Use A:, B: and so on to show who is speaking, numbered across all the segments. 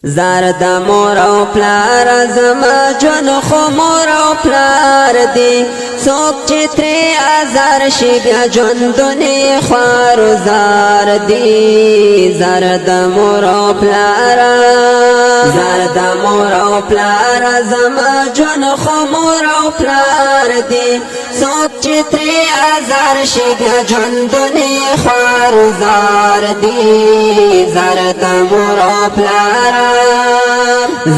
A: زار د مور او پلار زما جون خو مور او پلار دی څوک چې ترې ازار شي بیا ژوندونی خوار زار دی زار د مور او پلار زار د مور او پلار زما جون خو مور او پلار دی څوک چې ترې ازار شي بیا ژوندونی خوار زار دی زار د مور او پلار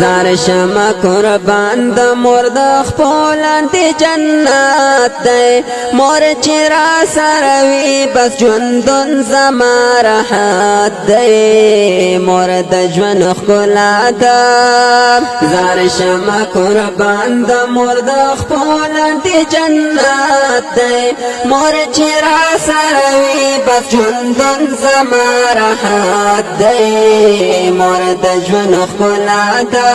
A: زار شمع قربان د مور د خپل دی جنت دی مور چې را سره وي بس ژوندون زما راحت دی مور د ژوند ښکلا ده زار شمع قربان د مور د خپل دی جنت دی مور چې را سره وي بس ژوندون زما راحت دی مور د ژوند ښکلا ده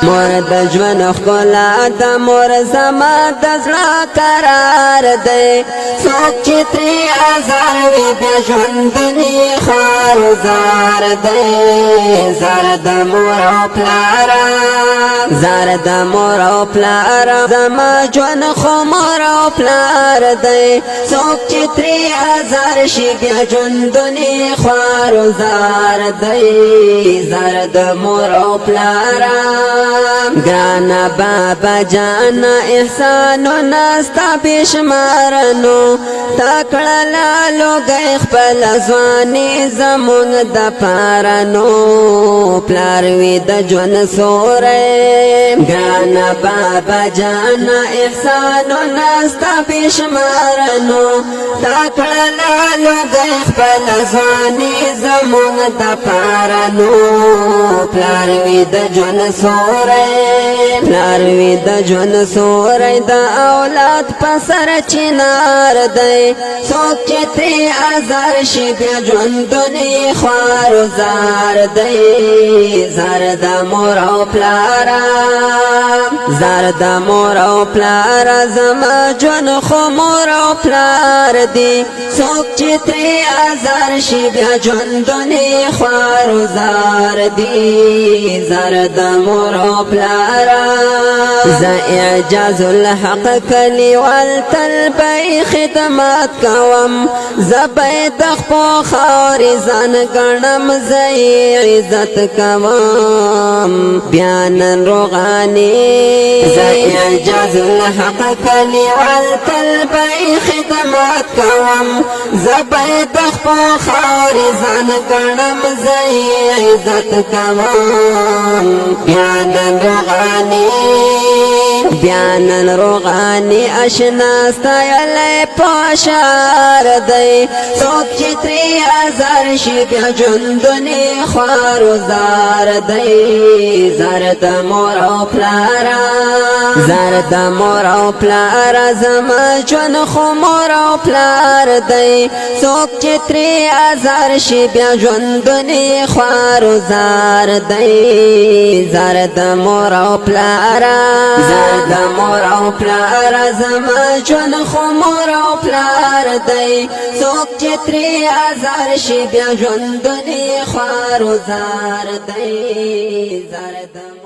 A: مور د ژوند ښکلا ده مور زما د زړه قرار دی څوک چې ترې ازار وي بیا ژوندونی خوار زار دی زار د مور او پلار زار د مور او پلار زما ژوند خو مور او پلار دی څوک چې ترې ازار شي بیا ژوندونی خوار زار دی زار د مور او پلار ګرانه بابا جان احسانو نستا بشمارنو تکړه لوګي خپل ځواني زمونږ د پارانو پلار وی د ژوند سورې ګرانه بابا جان احسانو نستا بشمارنو تکړه لوګي خپل ځواني زمونږ د پارانو پلار وی د ژوند سورې پلار وی د ژوند سورې د اولاد په سر چنار دی څوک چې ترې ازار شي بیا ژوندونی خوار زار دی زار د مور او پلار زار د مور او پلار زما ژوند خو مور او پلار دی څوک چې ترې ازار شي بیا ژوندونی خوار زار دی زار د مور او پلار ز اعجاز الحق کلیوال تل به خدمت کوم زبې د خپل خاور ځان ګڼم زې عزت کوم بیان روغاني ز اعجاز الحق کلیوال تل به خدمت کوم زبې د خپل خاور ځان ګڼم زې عزت کوم بیان روغاني بیان روغاني اشنا ستایل پاشار دی څوک چې ترې ازار شي بیا ژوندونی خوار زار دی زار د مور او پلار زار د مور او پلار زما ژوند خو مور او پلار دی څوک چې ترې ازار شي بیا ژوندونی خوار زار دی زار د مور او پلار زار د مور او پلار زما ژوند خو مور او پلار دی څوک چې ترې ازار شي بیا ژوندونی خوار زار دی زار د